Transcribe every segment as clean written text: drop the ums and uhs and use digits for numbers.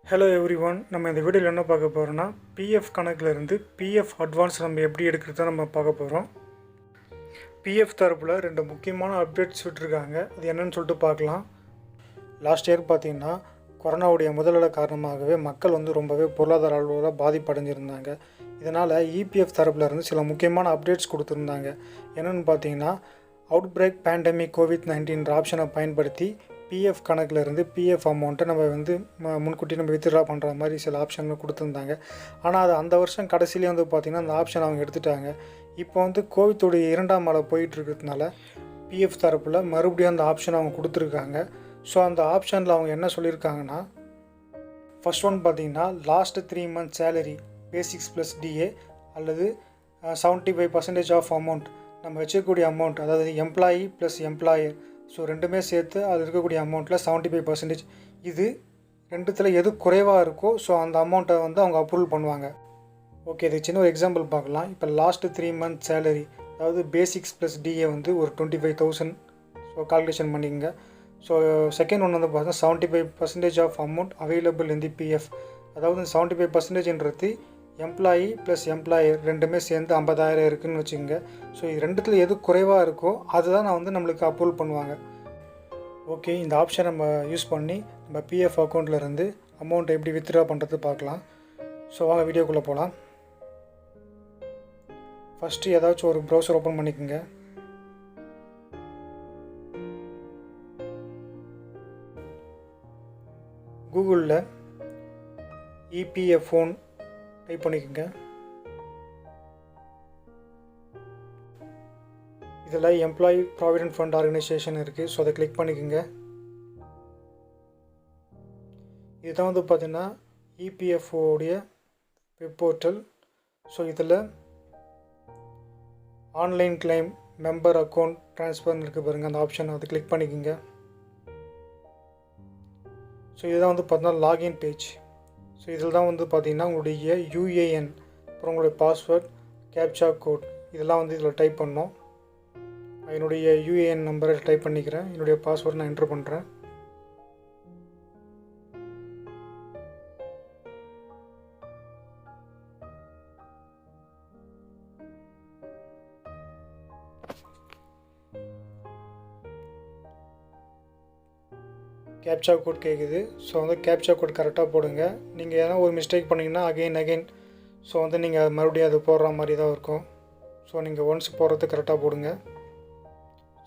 Hello everyone, நம்ம இந்த வீடியோவில் என்ன பார்க்க போகிறோம்னா பிஎஃப் கணக்கிலிருந்து பிஎஃப் அட்வான்ஸ் நம்ம எப்படி எடுக்கிறத நம்ம பார்க்க போகிறோம். பிஎஃப் தரப்பில் 2 முக்கியமான அப்டேட்ஸ் விட்டுருக்காங்க. அது என்னன்னு சொல்லிட்டு பார்க்கலாம். லாஸ்ட் இயர் பார்த்திங்கன்னா கொரோனாவுடைய முதல்நிலை காரணமாகவே மக்கள் ரொம்பவே பொருளாதார அளவில் பாதிப்படைஞ்சிருந்தாங்க. இதனால் இபிஎஃப் தரப்பில் இருந்து சில முக்கியமான அப்டேட்ஸ் கொடுத்துருந்தாங்க. என்னென்னு பார்த்தீங்கன்னா, அவுட் பிரேக் பேண்டமிக் COVID-19 ஆப்ஷனை பயன்படுத்தி பிஎஃப் கணக்கில் இருந்து பிஎஃப் அமௌண்ட்டை நம்ம முன்கூட்டி நம்ம வித்ட்ரா பண்ணுற மாதிரி சில ஆப்ஷன்கள் கொடுத்துருந்தாங்க. ஆனால் அது அந்த வருஷம் கடைசியிலே பார்த்திங்கன்னா அந்த ஆப்ஷன் அவங்க எடுத்துட்டாங்க. இப்போ கோவித்துடைய 2ஆம் அலை போயிட்டுருக்கிறதுனால பிஎஃப் தரப்பில் மறுபடியும் அந்த ஆப்ஷன் அவங்க கொடுத்துருக்காங்க. ஸோ அந்த ஆப்ஷனில் அவங்க என்ன சொல்லியிருக்காங்கன்னா, ஃபர்ஸ்ட் ஒன் பார்த்திங்கன்னா last 3 months salary basics plus DA அல்லது 75% ஆஃப் அமௌண்ட் நம்ம வச்சுக்கக்கூடிய அமௌண்ட், அதாவது எம்ப்ளாயி ப்ளஸ் எம்ப்ளாயர், ஸோ ரெண்டுமே சேர்த்து அது இருக்கக்கூடிய அமௌண்ட்டில் 75%. இது ரெண்டுத்தில் எது குறைவாக இருக்கோ ஸோ அந்த அமௌண்ட்டை அவங்க அப்ரூவல் பண்ணுவாங்க. ஓகே, இதுக்கு சின்ன ஒரு எக்ஸாம்பிள் பார்க்கலாம். இப்போ லாஸ்ட்டு 3 months சேலரி, அதாவது பேசிக்ஸ் ப்ளஸ் டிஏ ஒரு 25,000 ஸோ கால்குலேஷன் பண்ணிக்கங்க. ஸோ செகண்ட் ஒன் பார்த்தீங்கன்னா 75% of amount available in the PF, அதாவது 75%ன்றது எம்ப்ளாயி ப்ளஸ் எம்ப்ளாயர் ரெண்டுமே சேர்ந்து 50,000 இருக்குதுன்னு வச்சுக்கோங்க. ஸோ இது ரெண்டுத்தில் எது குறைவாக இருக்கோ அதுதான் நம்மளுக்கு அப்ரூவல் பண்ணுவாங்க. ஓகே, இந்த ஆப்ஷன் நம்ம யூஸ் பண்ணி நம்ம பிஎஃப் அக்கௌண்ட்டில் இருந்து அமௌண்ட்டை எப்படி வித்ட்ரா பண்ணுறது பார்க்கலாம். ஸோ வாங்க வீடியோக்குள்ளே போகலாம். ஃபஸ்ட்டு ஏதாச்சும் ஒரு ப்ரௌசர் ஓப்பன் பண்ணிக்கோங்க. கூகுளில் EPFO டைப் பண்ணிக்கோங்க. இதில் எம்ப்ளாயி ப்ராவிடென்ட் ஃபண்ட் ஆர்கனைசேஷன் இருக்குது. ஸோ அதை கிளிக் பண்ணிக்கோங்க. இதுதான் பார்த்திங்கன்னா EPFO உடைய வெப் போர்ட்டல். ஸோ இதில் ஆன்லைன் கிளைம் மெம்பர் அக்கௌண்ட் ட்ரான்ஸ்ஃபர்னு இருக்குது பாருங்கள், அந்த ஆப்ஷன் அதை கிளிக் பண்ணிக்கோங்க. ஸோ இதுதான் பார்த்தீங்கன்னா லாகின் பேஜ். ஸோ இதில் தான் பார்த்திங்கன்னா உங்களுடைய யூஏஎன், அப்புறம் உங்களுடைய பாஸ்வேர்ட், கேப்சா கோட் இதெல்லாம் இதில் டைப் பண்ணோம். என்னுடைய யூஏஎன் நம்பரை டைப் பண்ணிக்கிறேன். என்னுடைய பாஸ்வேர்ட் நான் என்ட்ரு பண்ணுறேன். கேப்சா கோட் கேட்குது. ஸோ கேப்சா கோட் கரெக்டாக போடுங்க. நீங்கள் எதனா ஒரு மிஸ்டேக் பண்ணிங்கன்னா அகெயின் ஸோ நீங்கள் மறுபடியும் அது போடுற மாதிரி தான் இருக்கும். ஸோ நீங்கள் ஒன்ஸ் போடுறது கரெக்டாக போடுங்க.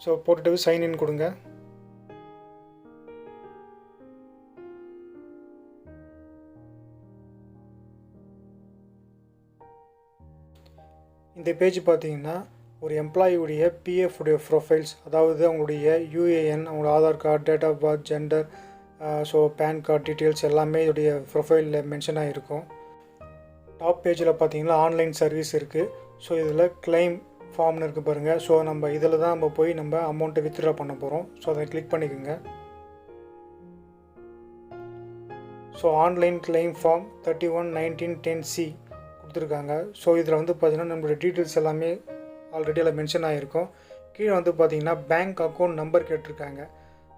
ஸோ போட்டுட்டு சைன்இன் கொடுங்க. இந்த பேஜ் பார்த்தீங்கன்னா ஒரு எம்ப்ளாயியுடைய பிஎஃப் உடைய ப்ரொஃபைல்ஸ், அதாவது அவங்களுடைய யூஏஎன், அவங்களோட Aadhaar card, date of birth, gender, so PAN card details எல்லாமே இதோடைய ப்ரொஃபைலில் மென்ஷன் ஆகிருக்கும். டாப் பேஜில் பார்த்தீங்கன்னா ஆன்லைன் சர்வீஸ் இருக்குது. ஸோ இதில் கிளைம் ஃபார்ம்னு இருக்குது பாருங்கள். ஸோ நம்ம இதில் தான் நம்ம போய் நம்ம அமௌண்ட்டை வித்ட்ரா பண்ண போகிறோம். ஸோ அதை கிளிக் பண்ணிக்கோங்க. So online claim form 31/19/10C கொடுத்துருக்காங்க. ஸோ இதில் பார்த்தீங்கன்னா நம்மளுடைய டீட்டெயில்ஸ் எல்லாமே ஆல்ரெடி அதில் மென்ஷன் ஆகிருக்கும். கீழே பார்த்தீங்கன்னா பேங்க் அக்கௌண்ட் நம்பர் கேட்டிருக்காங்க.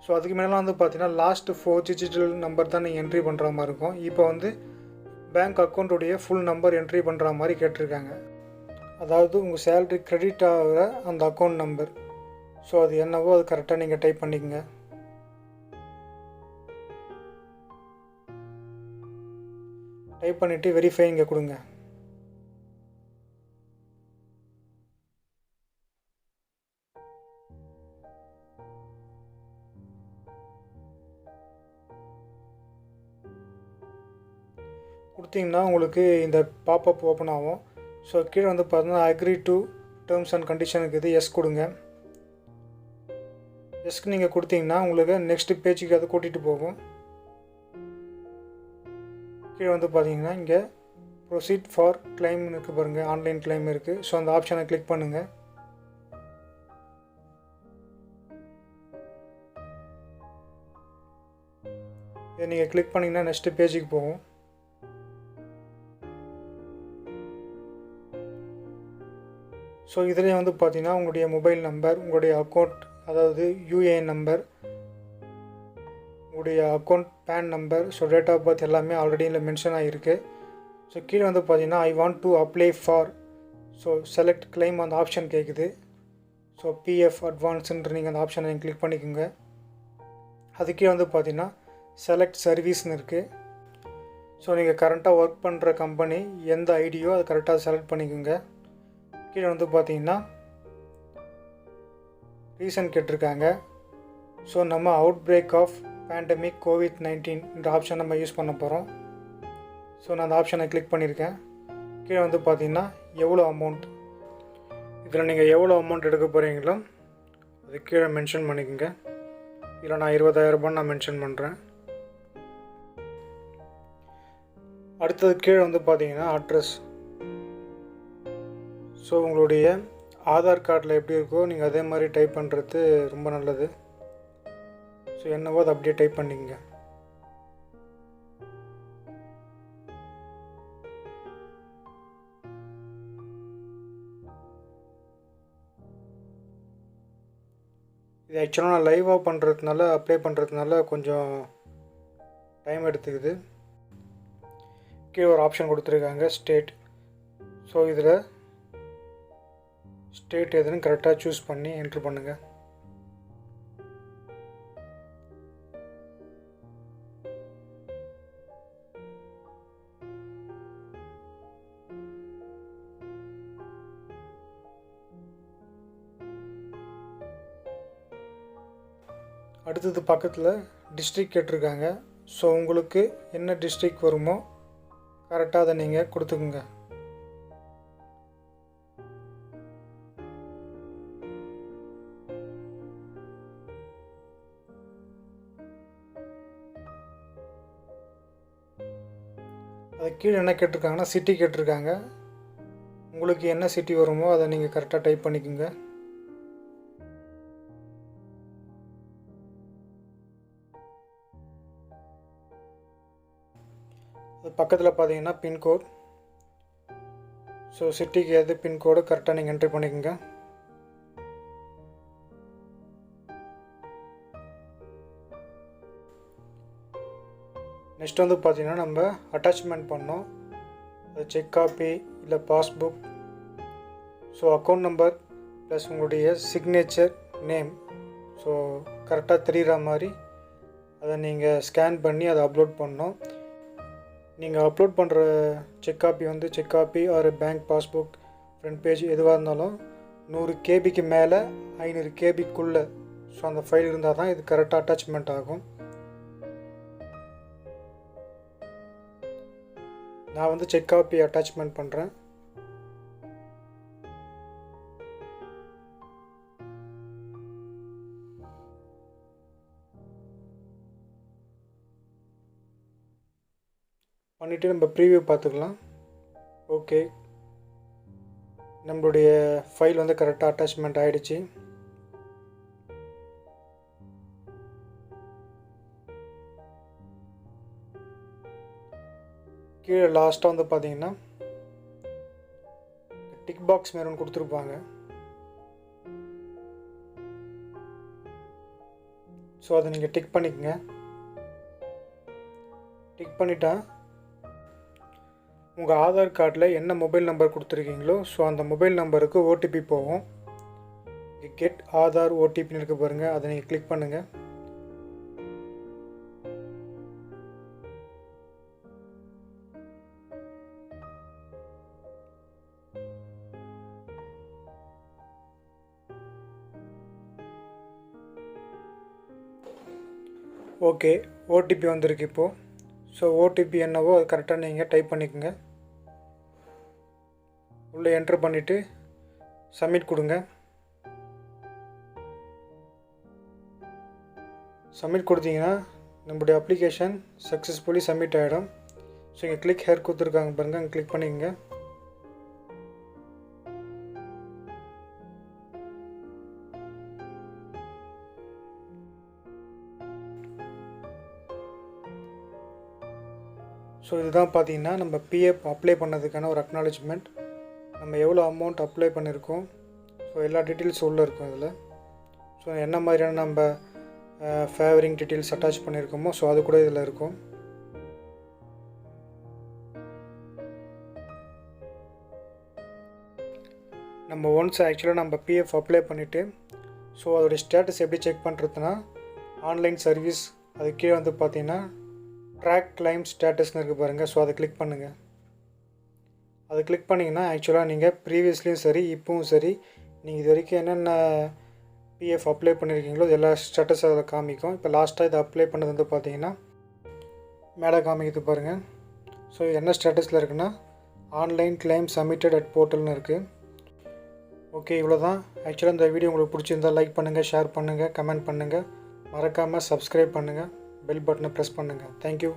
ஸோ அதுக்கு மேலாம் பார்த்தீங்கன்னா லாஸ்ட் 4 டிஜிட்டல் நம்பர் தான் நீங்கள் என்ட்ரி பண்ணுற மாதிரி இருக்கும். இப்போ பேங்க் அக்கௌண்ட்டுடைய ஃபுல் நம்பர் என்ட்ரி பண்ணுற மாதிரி கேட்டிருக்காங்க. அதாவது உங்கள் சேலரி கிரெடிட் ஆகிற அந்த அக்கௌண்ட் நம்பர். ஸோ அது என்னவோ அது கரெக்டாக நீங்கள் டைப் பண்ணிக்கங்க. டைப் பண்ணிவிட்டு வெரிஃபை இங்கே கொடுங்க. கொடுத்தீங்கன்னா உங்களுக்கு இந்த பாப்அப் ஓப்பன் ஆகும். ஸோ கீழே பார்த்தீங்கன்னா அக்ரி டு டேர்ம்ஸ் அண்ட் கண்டிஷனுக்கு இது எஸ் கொடுங்க. எஸ்க்கு நீங்கள் கொடுத்தீங்கன்னா உங்களுக்கு நெக்ஸ்ட் பேஜுக்கு அதை கூட்டிகிட்டு போகும். கீழே பார்த்தீங்கன்னா இங்கே ப்ரொசீட் ஃபார் கிளைம்னு இருக்குது பாருங்கள், ஆன்லைன் கிளைம் இருக்குது. ஸோ அந்த ஆப்ஷனை கிளிக் பண்ணுங்கள். இதை நீங்கள் கிளிக் பண்ணிங்கன்னா நெக்ஸ்ட் பேஜுக்கு போகும். ஸோ இதிலே பார்த்தீங்கன்னா உங்களுடைய மொபைல் நம்பர், உங்களுடைய அக்கௌண்ட், அதாவது யூஏஎன் நம்பர், உங்களுடைய account PAN number, so date of birth எல்லாமே ஆல்ரெடி இதில் மென்ஷன் ஆகிருக்கு. ஸோ கீழே வந்து பார்த்தீங்கன்னா I want to apply for, so select claim அந்த ஆப்ஷன் கேட்குது. ஸோ பிஎஃப் அட்வான்ஸுன்ற நீங்கள் அந்த ஆப்ஷனை நீங்கள் கிளிக் பண்ணிக்கோங்க. அதுக்கே வந்து பார்த்தீங்கன்னா செலக்ட் சர்வீஸ்னு இருக்குது. ஸோ நீங்கள் கரண்ட்டாக ஒர்க் பண்ணுற கம்பெனி எந்த ஐடியோ அதை கரெக்டாக செலக்ட் பண்ணிக்கோங்க. கீழே வந்து பார்த்தீங்கன்னா ரீசன் கேட்டிருக்காங்க. ஸோ நம்ம out break of pandemic COVID-19 இந்த ஆப்ஷன் நம்ம யூஸ் பண்ண போகிறோம். ஸோ நான் அந்த ஆப்ஷனை கிளிக் பண்ணியிருக்கேன். கீழே வந்து பார்த்தீங்கன்னா எவ்வளோ அமௌண்ட், இதில் நீங்கள் எவ்வளோ அமௌண்ட் எடுக்க போகிறீங்களோ அது கீழே மென்ஷன் பண்ணிக்கோங்க. இதில் நான் 20,000 நான் மென்ஷன் பண்ணுறேன். அடுத்தது கீழே வந்து பார்த்தீங்கன்னா அட்ரஸ். ஸோ உங்களுடைய ஆதார் கார்டில் எப்படி இருக்கோ நீங்கள் அதே மாதிரி டைப் பண்ணுறது ரொம்ப நல்லது. ஸோ என்னவோ அதை அப்படியே டைப் பண்ணிக்கங்க. இது ஆக்சுவலாக நான் லைவாக பண்ணுறதுனால அப்ளை பண்ணுறதுனால கொஞ்சம் டைம் எடுத்துக்குது. கீழே ஒரு ஆப்ஷன் கொடுத்துருக்காங்க ஸ்டேட். ஸோ இதில் ஸ்டேட் எதுன்னு கரெக்டாக சூஸ் பண்ணி என்ட்ரு பண்ணுங்கள். அடுத்தது பக்கத்தில் டிஸ்ட்ரிக்ட் கேட்டிருக்காங்க. ஸோ உங்களுக்கு என்ன டிஸ்ட்ரிக்ட் வருமோ கரெக்டாக அதை நீங்கள் கொடுத்துக்குங்க. அது கீழே என்ன கேட்டிருக்காங்கன்னா சிட்டி கேட்டிருக்காங்க. உங்களுக்கு என்ன சிட்டி வருமோ அதை நீங்கள் கரெக்டாக டைப் பண்ணிக்கோங்க. அது பக்கத்தில் பார்த்தீங்கன்னா பின்கோட். ஸோ சிட்டிக்கு எது பின்கோடு கரெக்டாக நீங்கள் என்ட்ரி பண்ணிக்கோங்க. நெக்ஸ்ட் வந்து பார்த்தீங்கன்னா நம்ம அட்டாச்மெண்ட் பண்ணோம். அது செக் காப்பி இல்லை passbook. So account number plus உங்களுடைய சிக்னேச்சர் நேம் ஸோ கரெக்டாக தெரிகிற மாதிரி அதை நீங்கள் ஸ்கேன் பண்ணி அதை அப்லோட் பண்ணோம். நீங்கள் அப்லோட் பண்ணுற செக் காப்பி வந்து செக் காப்பி ஒரு பேங்க் பாஸ்புக் ஃப்ரண்ட் பேஜ் எதுவாக இருந்தாலும் 100 கேபிக்கு மேலே 500 கேபிக்குள்ளே ஸோ அந்த ஃபைல் இருந்தால் தான் இது கரெக்டாக அட்டாச்மெண்ட் ஆகும். நான் வந்து செக் காப்பி அட்டாச்மெண்ட் பண்ணுறேன். பண்ணிவிட்டு நம்ம ப்ரீவியூ பார்த்துக்கலாம். ஓகே, நம்மளுடைய ஃபைல் வந்து கரெக்டாக அட்டாச்மெண்ட் ஆகிடுச்சு. கீழே லாஸ்ட்டாக வந்து பார்த்தீங்கன்னா டிக் பாக்ஸ் மேலே ஒன்று கொடுத்துருப்பாங்க. ஸோ அதை நீங்கள் டிக் பண்ணிக்கங்க. டிக் பண்ணிட்டா உங்கள் ஆதார் கார்டில் என்ன மொபைல் நம்பர் கொடுத்துருக்கீங்களோ ஸோ அந்த மொபைல் நம்பருக்கு ஓடிபி போகும். கெட் ஆதார் ஓடிபின்னு இருக்க பாருங்கள், அதை நீங்கள் கிளிக் பண்ணுங்கள். ஓகே, ஓடிபி வந்திருக்கு இப்போது. ஸோ ஓடிபி என்னவோ அது கரெக்டாக நீங்கள் டைப் பண்ணிக்கோங்க. உள்ளே என்ட்ரு பண்ணிவிட்டு சப்மிட் கொடுங்க. சப்மிட் கொடுத்தீங்கன்னா நம்மளுடைய அப்ளிகேஷன் சக்ஸஸ்ஃபுல்லி சப்மிட் ஆகிடும். ஸோ இங்கே கிளிக் ஹேர் கொடுத்துருக்காங்க பாருங்கள், அங்கே கிளிக் பண்ணிக்கோங்க. ஸோ இதுதான் பார்த்தீங்கன்னா நம்ம பிஎஃப் அப்ளை பண்ணதுக்கான ஒரு அக்னாலஜ்மெண்ட். நம்ம எவ்வளோ அமௌண்ட் அப்ளை பண்ணியிருக்கோம் ஸோ எல்லா டீட்டெயில்ஸ் உள்ளே இருக்கும் அதில். ஸோ என்ன மாதிரியான நம்ம ஃபேவரிங் டீட்டெயில்ஸ் அட்டாச் பண்ணியிருக்கோமோ ஸோ அது கூட இதில் இருக்கும். நம்ம ஒன்ஸ் ஆக்சுவலாக நம்ம பிஎஃப் அப்ளை பண்ணிவிட்டு ஸோ அதோடைய ஸ்டேட்டஸ் எப்படி செக் பண்ணுறதுனா ஆன்லைன் சர்வீஸ் அது கீழே வந்து பார்த்தீங்கன்னா ட்ராக் கிளைம் ஸ்டேட்டஸ்னு இருக்குது பாருங்கள். ஸோ அதை கிளிக் பண்ணுங்கள். அதை கிளிக் பண்ணிங்கன்னா ஆக்சுவலாக நீங்கள் ப்ரீவியஸ்லேயும் சரி இப்போவும் சரி நீங்கள் இது வரைக்கும் என்னென்ன பிஎஃப் அப்ளை பண்ணியிருக்கீங்களோ எல்லா ஸ்டேட்டஸ் அதில் காமிக்கும். இப்போ லாஸ்ட்டாக இதை அப்ளை பண்ணது வந்து பார்த்தீங்கன்னா மேலே காமிக்குது பாருங்கள். ஸோ என்ன ஸ்டேட்டஸில் இருக்குன்னா ஆன்லைன் கிளைம் சப்மிட்டட் அட் போர்ட்டல்னு இருக்குது. ஓகே, இவ்வளோ தான். ஆக்சுவலாக இந்த வீடியோ உங்களுக்கு பிடிச்சிருந்தால் லைக் பண்ணுங்கள், ஷேர் பண்ணுங்கள், கமெண்ட் பண்ணுங்கள், மறக்காமல் சப்ஸ்கிரைப் பண்ணுங்கள், பெல் பட்டனை ப்ரெஸ் பண்ணுங்கள். தேங்க்யூ.